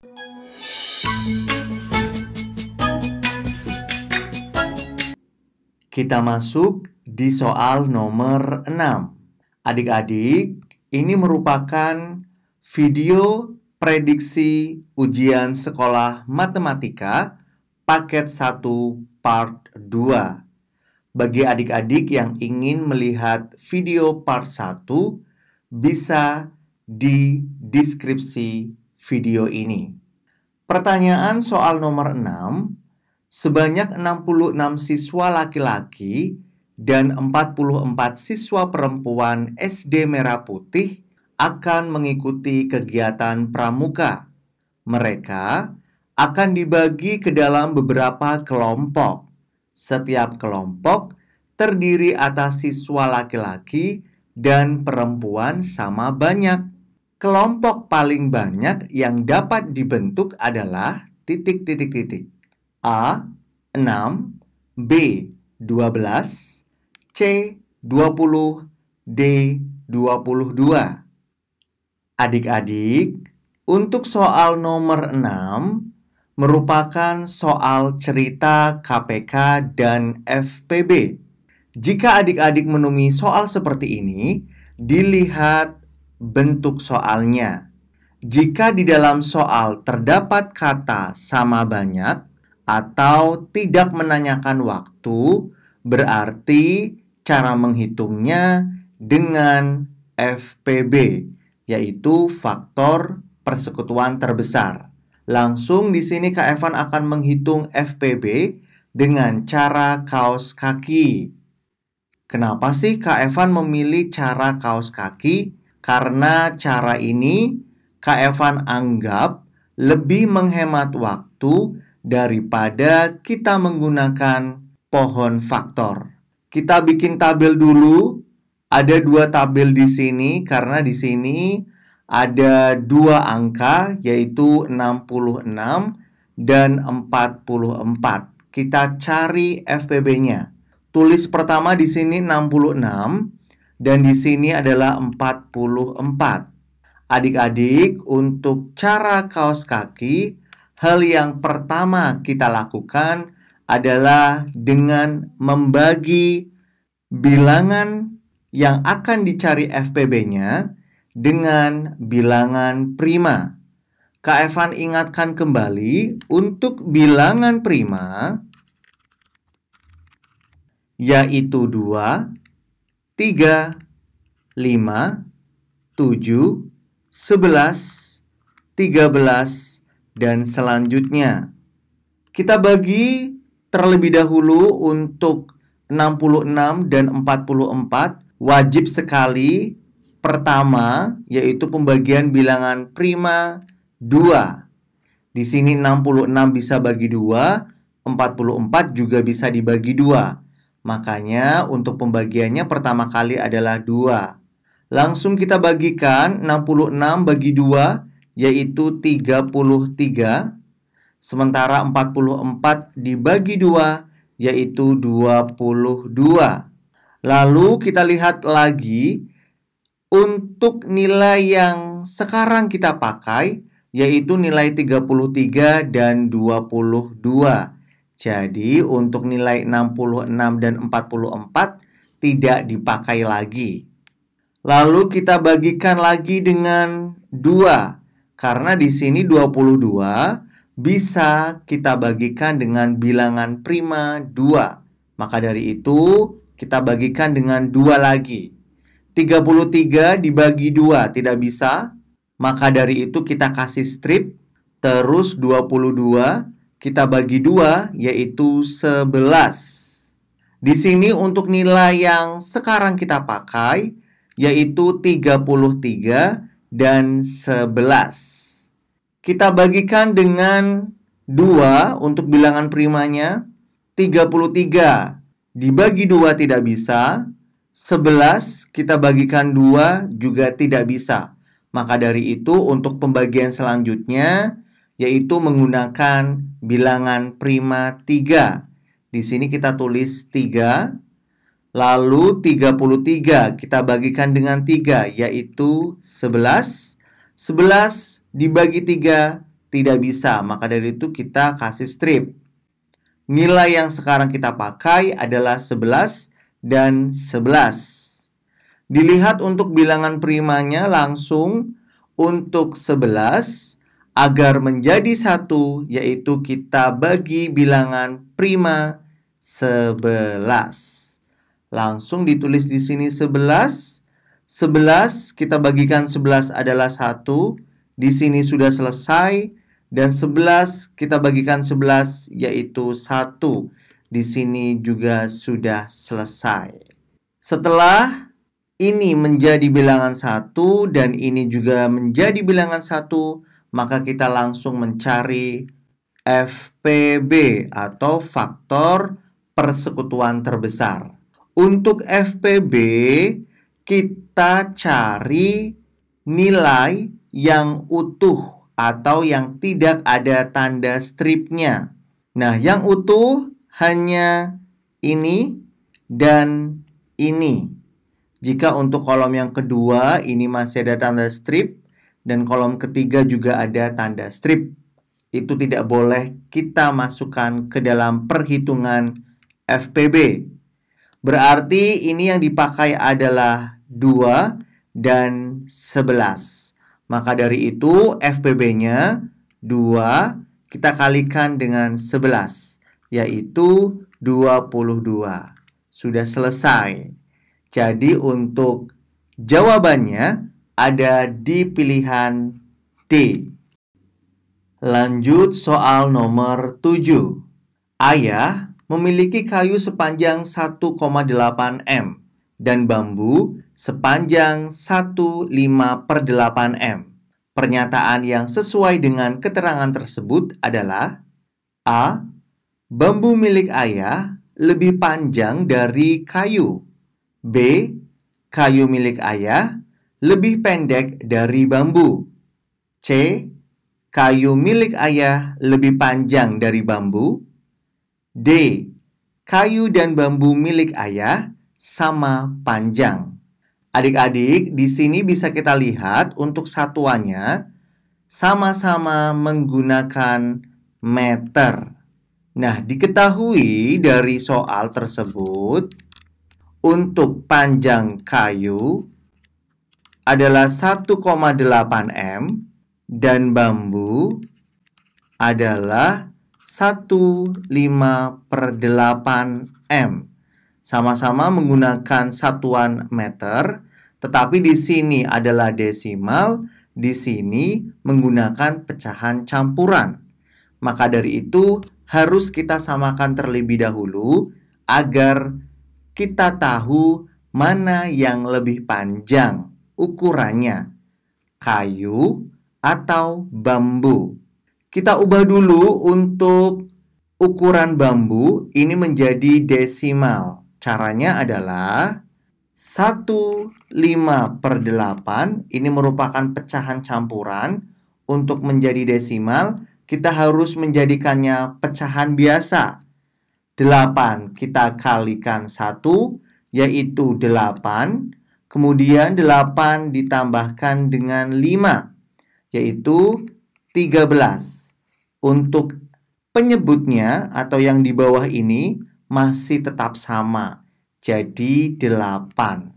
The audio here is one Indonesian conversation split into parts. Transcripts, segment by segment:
Kita masuk di soal nomor 6. Adik-adik, ini merupakan video prediksi ujian sekolah matematika paket 1 part 2. Bagi adik-adik yang ingin melihat video part 1, bisa di deskripsi video ini. Pertanyaan soal nomor 6, sebanyak 66 siswa laki-laki dan 44 siswa perempuan SD Merah Putih akan mengikuti kegiatan pramuka. Mereka akan dibagi ke dalam beberapa kelompok. Setiap kelompok terdiri atas siswa laki-laki dan perempuan sama banyak. Kelompok paling banyak yang dapat dibentuk adalah titik-titik-titik. A. 6, B. 12, C. 20, D. 22. Adik-adik, untuk soal nomor 6 merupakan soal cerita KPK dan FPB. Jika adik-adik menemui soal seperti ini, dilihat bentuk soalnya. Jika di dalam soal terdapat kata sama banyak atau tidak menanyakan waktu, berarti cara menghitungnya dengan FPB, yaitu faktor persekutuan terbesar. Langsung di sini Kak Evan akan menghitung FPB dengan cara kaos kaki. Kenapa sih Kak Evan memilih cara kaos kaki? Karena cara ini Kak Evan anggap lebih menghemat waktu daripada kita menggunakan pohon faktor. Kita bikin tabel dulu. Ada 2 tabel di sini karena di sini ada 2 angka, yaitu 66 dan 44. Kita cari FPB-nya. Tulis pertama di sini 66 dan di sini adalah 44. Adik-adik, untuk cara kaos kaki, hal yang pertama kita lakukan adalah dengan membagi bilangan yang akan dicari FPB-nya dengan bilangan prima. Kak Evan ingatkan kembali, untuk bilangan prima yaitu 2, 3, 5, 7, 11, 13, dan selanjutnya. Kita bagi terlebih dahulu untuk 66 dan 44, wajib sekali. Pertama, yaitu pembagian bilangan prima 2. Di sini 66 bisa bagi 2, 44 juga bisa dibagi 2. Makanya untuk pembagiannya pertama kali adalah 2. Langsung kita bagikan 66 bagi 2, yaitu 33. Sementara 44 dibagi 2, yaitu 22. Lalu kita lihat lagi untuk nilai yang sekarang kita pakai, yaitu nilai 33 dan 22. Jadi untuk nilai 66 dan 44 tidak dipakai lagi. Lalu kita bagikan lagi dengan 2. Karena di sini 22 bisa kita bagikan dengan bilangan prima 2. Maka dari itu kita bagikan dengan 2 lagi. 33 dibagi 2 tidak bisa. Maka dari itu kita kasih strip. Terus 22 kita bagi 2, yaitu 11. Di sini untuk nilai yang sekarang kita pakai, yaitu 33 dan 11. Kita bagikan dengan 2 untuk bilangan primanya. 33 dibagi 2 tidak bisa. 11 kita bagikan 2 juga tidak bisa. Maka dari itu untuk pembagian selanjutnya yaitu menggunakan bilangan prima 3. Di sini kita tulis 3. Lalu 33 kita bagikan dengan 3 yaitu 11. 11 dibagi 3 Tidak bisa, maka dari itu kita kasih strip. Nilai yang sekarang kita pakai adalah 11 dan 11. Dilihat untuk bilangan primanya langsung untuk 11 agar menjadi 1, yaitu kita bagi bilangan prima 11. Langsung ditulis di sini 11. 11 kita bagikan 11 adalah 1. Di sini sudah selesai. Dan 11 kita bagikan 11 yaitu 1. Di sini juga sudah selesai. Setelah ini menjadi bilangan 1 dan ini juga menjadi bilangan 1, maka kita langsung mencari FPB atau faktor persekutuan terbesar. Untuk FPB, kita cari nilai yang utuh atau yang tidak ada tanda stripnya. Nah, yang utuh hanya ini dan ini. Jika untuk kolom yang kedua ini masih ada tanda strip dan kolom ketiga juga ada tanda strip, itu tidak boleh kita masukkan ke dalam perhitungan FPB. Berarti ini yang dipakai adalah 2 dan 11. Maka dari itu FPB-nya 2 kita kalikan dengan 11, yaitu 22. Sudah selesai. Jadi untuk jawabannya ada di pilihan D. Lanjut soal nomor 7. Ayah memiliki kayu sepanjang 1,8 m dan bambu sepanjang 1,5/8 m. Pernyataan yang sesuai dengan keterangan tersebut adalah A. Bambu milik ayah lebih panjang dari kayu. B. Kayu milik ayah lebih pendek dari bambu. C. Kayu milik ayah lebih panjang dari bambu. D. Kayu dan bambu milik ayah sama panjang. Adik-adik, di sini bisa kita lihat untuk satuannya sama-sama menggunakan meter. Nah, diketahui dari soal tersebut, untuk panjang kayu adalah 1,8 m dan bambu adalah 1,5/8 m. Sama-sama menggunakan satuan meter, tetapi di sini adalah desimal, di sini menggunakan pecahan campuran. Maka dari itu harus kita samakan terlebih dahulu agar kita tahu mana yang lebih panjang ukurannya, kayu atau bambu. Kita ubah dulu untuk ukuran bambu ini menjadi desimal. Caranya adalah 1,5/8, ini merupakan pecahan campuran. Untuk menjadi desimal, kita harus menjadikannya pecahan biasa. 8 kita kalikan 1, yaitu 8. Kemudian 8 ditambahkan dengan 5, yaitu 13. Untuk penyebutnya atau yang di bawah ini masih tetap sama, jadi 8.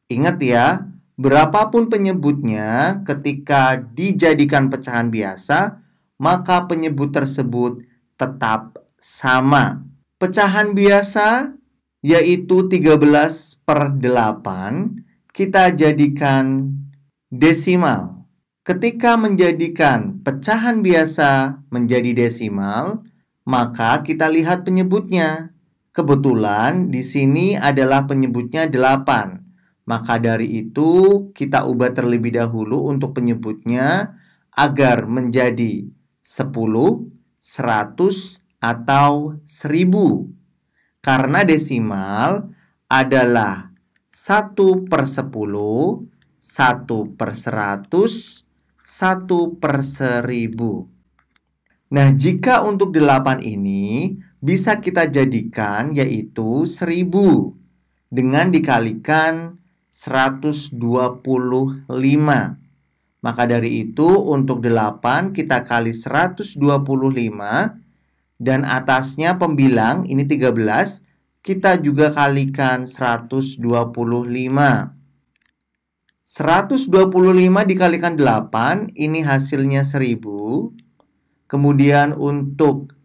Ingat ya, berapapun penyebutnya ketika dijadikan pecahan biasa, maka penyebut tersebut tetap sama. Pecahan biasa yaitu 13/8 kita jadikan desimal. Ketika menjadikan pecahan biasa menjadi desimal, maka kita lihat penyebutnya. Kebetulan di sini adalah penyebutnya 8. Maka dari itu kita ubah terlebih dahulu untuk penyebutnya agar menjadi 10, 100, atau 1000. Karena desimal adalah 1/10, 1/100, 1/1000. Nah, jika untuk 8 ini bisa kita jadikan yaitu 1000 dengan dikalikan 125. Maka dari itu untuk 8 kita kali 125 dan atasnya pembilang ini 13, kita juga kalikan 125. 125 dikalikan 8, ini hasilnya 1000. Kemudian untuk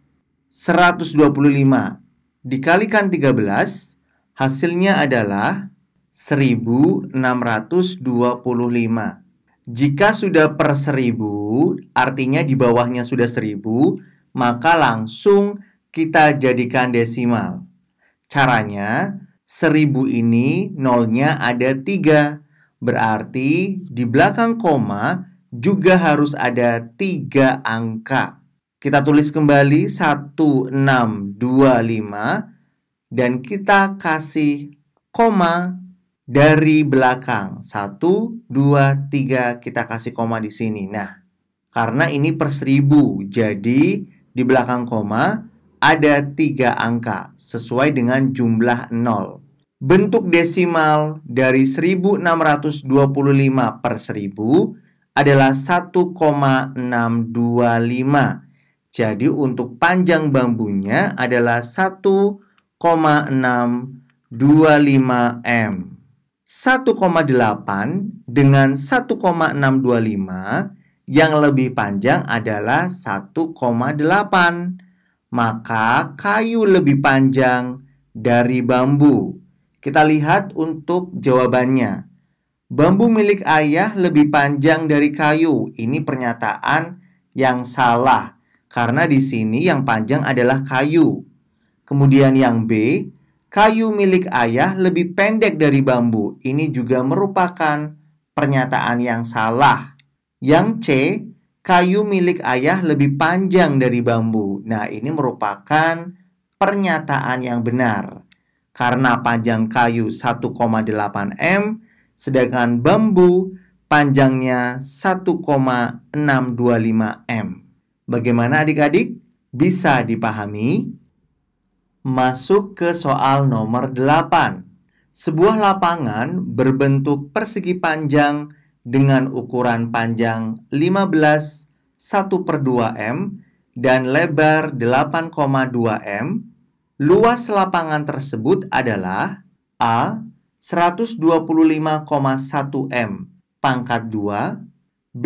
125 dikalikan 13, hasilnya adalah 1625. Jika sudah per 1000, artinya di bawahnya sudah 1000, maka langsung kita jadikan desimal. Caranya, 1000 ini nolnya ada 3. Berarti di belakang koma juga harus ada 3 angka. Kita tulis kembali 1625 dan kita kasih koma dari belakang. 1, 2, 3 kita kasih koma di sini. Nah, karena ini per 1000, jadi di belakang koma ada 3 angka sesuai dengan jumlah 0. Bentuk desimal dari 1625 per 1000 adalah 1,625. Jadi untuk panjang bambunya adalah 1,625 m. 1,8 dengan 1,625 yang lebih panjang adalah 1,8. Maka kayu lebih panjang dari bambu. Kita lihat untuk jawabannya. Bambu milik ayah lebih panjang dari kayu. Ini pernyataan yang salah. Karena di sini yang panjang adalah kayu. Kemudian yang B, kayu milik ayah lebih pendek dari bambu. Ini juga merupakan pernyataan yang salah. Yang C, kayu milik ayah lebih panjang dari bambu. Nah, ini merupakan pernyataan yang benar. Karena panjang kayu 1,8 m, sedangkan bambu panjangnya 1,625 m. Bagaimana adik-adik? Bisa dipahami? Masuk ke soal nomor 8. Sebuah lapangan berbentuk persegi panjang dengan ukuran panjang 15 1/2 m dan lebar 8,2 m. Luas lapangan tersebut adalah A. 125,1 m pangkat 2, B.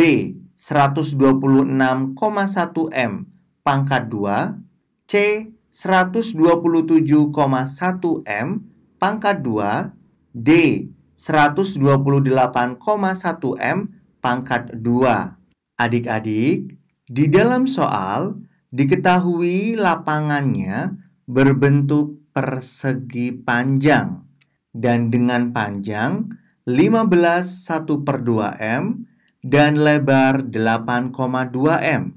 126,1 m pangkat 2, C. 127,1 m pangkat 2, D. 128,1 m pangkat 2. Adik-adik, di dalam soal diketahui lapangannya berbentuk persegi panjang dan dengan panjang 15 1/2 m dan lebar 8,2 m.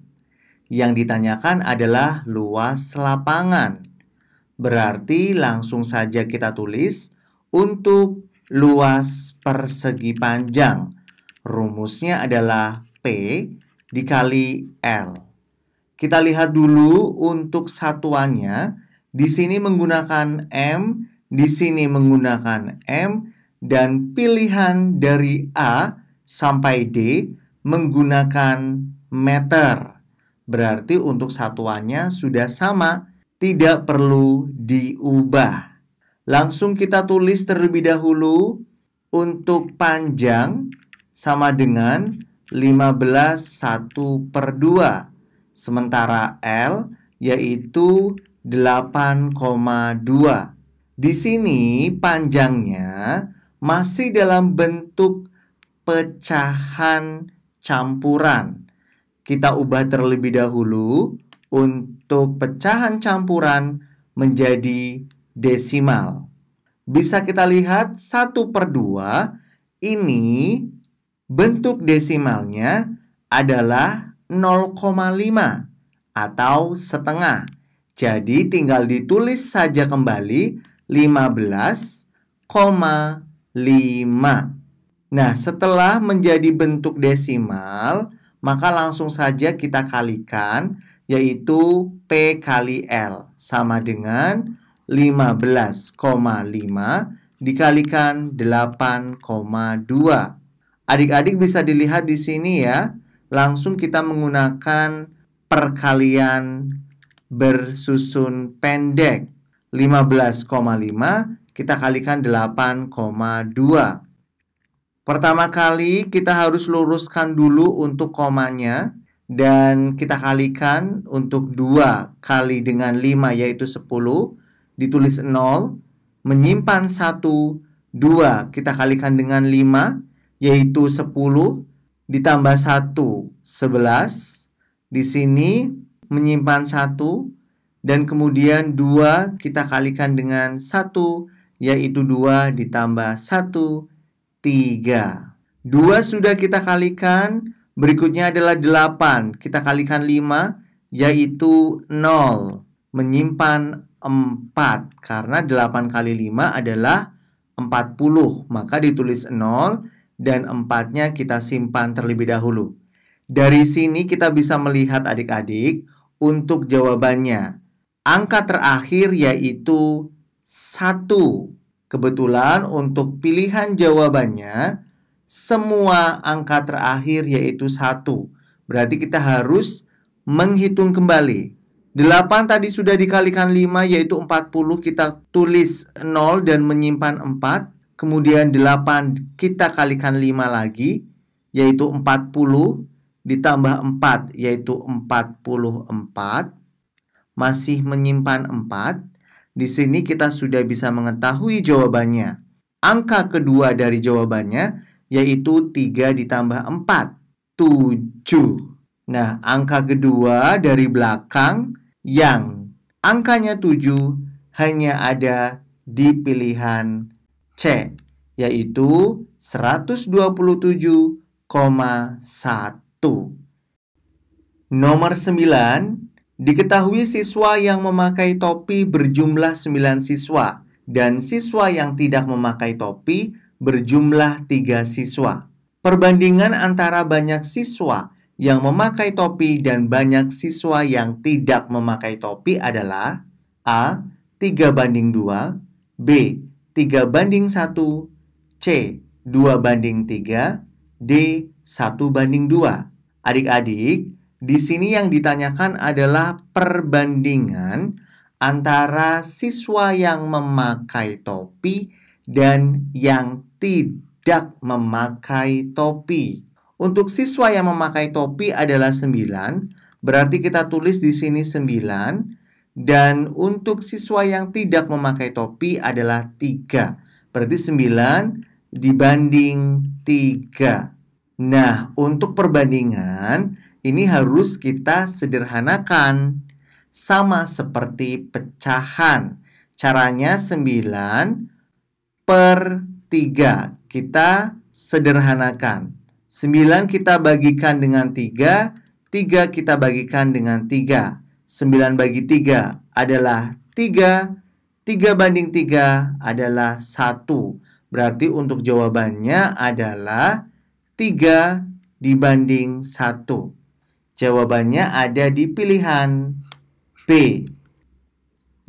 Yang ditanyakan adalah luas lapangan. Berarti langsung saja kita tulis untuk luas persegi panjang. Rumusnya adalah P dikali L. Kita lihat dulu untuk satuannya. Di sini menggunakan M, di sini menggunakan M, dan pilihan dari A sampai D menggunakan meter. Berarti untuk satuannya sudah sama, tidak perlu diubah. Langsung kita tulis terlebih dahulu untuk panjang sama dengan 15 1/2. Sementara L yaitu 8,2. Di sini panjangnya masih dalam bentuk pecahan campuran. Kita ubah terlebih dahulu untuk pecahan campuran menjadi desimal. Bisa kita lihat 1/2 ini bentuk desimalnya adalah 0,5 atau setengah. Jadi tinggal ditulis saja kembali 15,5. Nah, setelah menjadi bentuk desimal, maka langsung saja kita kalikan, yaitu P kali L sama dengan 15,5 dikalikan 8,2. Adik-adik bisa dilihat di sini ya. Langsung kita menggunakan perkalian bersusun pendek. 15,5 kita kalikan 8,2. Pertama kali kita harus luruskan dulu untuk komanya. Dan kita kalikan untuk 2 kali dengan 5 yaitu 10. Ditulis 0. Menyimpan 1. 2 kita kalikan dengan 5 yaitu 10. Ditambah 1, 11. Di sini menyimpan 1. Dan kemudian 2 kita kalikan dengan 1 yaitu 2 ditambah 1, 3. 2 sudah kita kalikan. Berikutnya adalah 8. Kita kalikan 5 yaitu 0. Menyimpan 4. Karena 8 kali 5 adalah 40. Maka ditulis 0 dan 4-nya kita simpan terlebih dahulu. Dari sini kita bisa melihat adik-adik untuk jawabannya. Angka terakhir yaitu 1. Kebetulan untuk pilihan jawabannya semua angka terakhir yaitu 1. Berarti kita harus menghitung kembali. 8 tadi sudah dikalikan 5 yaitu 40. Kita tulis 0 dan menyimpan 4. Kemudian 8 kita kalikan 5 lagi yaitu 40. Ditambah 4 yaitu 44. Masih menyimpan 4. Di sini kita sudah bisa mengetahui jawabannya. Angka kedua dari jawabannya yaitu 3 ditambah 4, 7. Nah, angka kedua dari belakang yang angkanya 7 hanya ada di pilihan C, yaitu 127,1. Nomor 9. Diketahui siswa yang memakai topi berjumlah 9 siswa dan siswa yang tidak memakai topi berjumlah 3 siswa. Perbandingan antara banyak siswa yang memakai topi dan banyak siswa yang tidak memakai topi adalah A. 3:2, B. 3:1, C. 2:3, D. 1:2. Adik-adik, di sini yang ditanyakan adalah perbandingan antara siswa yang memakai topi dan yang tidak memakai topi. Untuk siswa yang memakai topi adalah 9, berarti kita tulis di sini 9. Dan untuk siswa yang tidak memakai topi adalah 3. Berarti 9 dibanding 3. Nah, untuk perbandingan ini harus kita sederhanakan. Sama seperti pecahan. Caranya 9 per 3. Kita sederhanakan. 9 kita bagikan dengan 3. 3 kita bagikan dengan 3. 9 bagi 3 adalah 3. 3/3 adalah 1. Berarti untuk jawabannya adalah 3 dibanding 1. Jawabannya ada di pilihan B.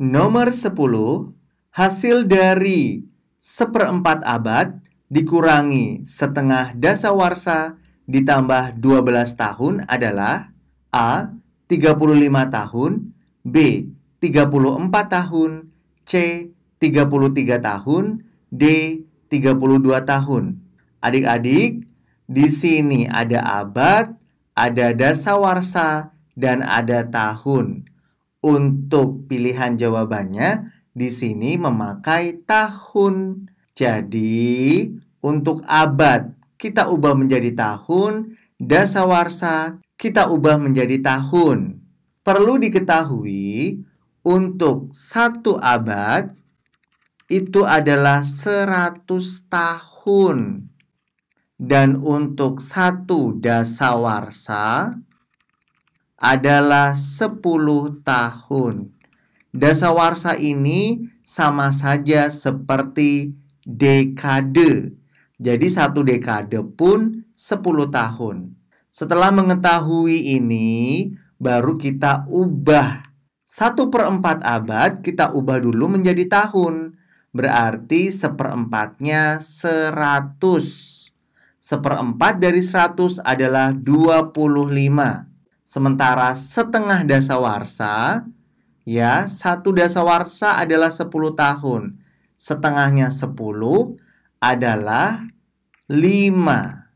Nomor 10. Hasil dari 1/4 abad dikurangi setengah dasawarsa ditambah 12 tahun adalah A. 35 tahun, B. 34 tahun, C. 33 tahun, D. 32 tahun. Adik-adik, di sini ada abad, ada dasawarsa, dan ada tahun. Untuk pilihan jawabannya di sini memakai tahun. Jadi, untuk abad kita ubah menjadi tahun, dasawarsa kita ubah menjadi tahun. Perlu diketahui, untuk 1 abad itu adalah 100 tahun. Dan untuk 1 dasawarsa adalah 10 tahun. Dasawarsa ini sama saja seperti dekade. Jadi 1 dekade pun 10 tahun. Setelah mengetahui ini, baru kita ubah. 1/4 abad kita ubah dulu menjadi tahun. Berarti 1/4-nya 100. 1/4 dari 100 adalah 25. Sementara setengah dasawarsa, ya, 1 dasawarsa adalah 10 tahun. Setengahnya 10 adalah 5.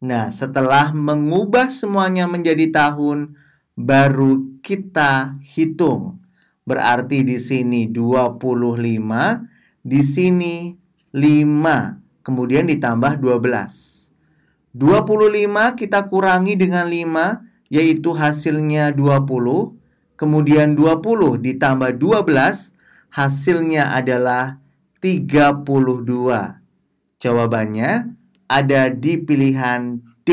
Nah, setelah mengubah semuanya menjadi tahun, baru kita hitung. Berarti di sini 25, di sini 5, kemudian ditambah 12. 25 kita kurangi dengan 5, yaitu hasilnya 20. Kemudian 20 ditambah 12, hasilnya adalah 32. Jawabannya ada di pilihan D.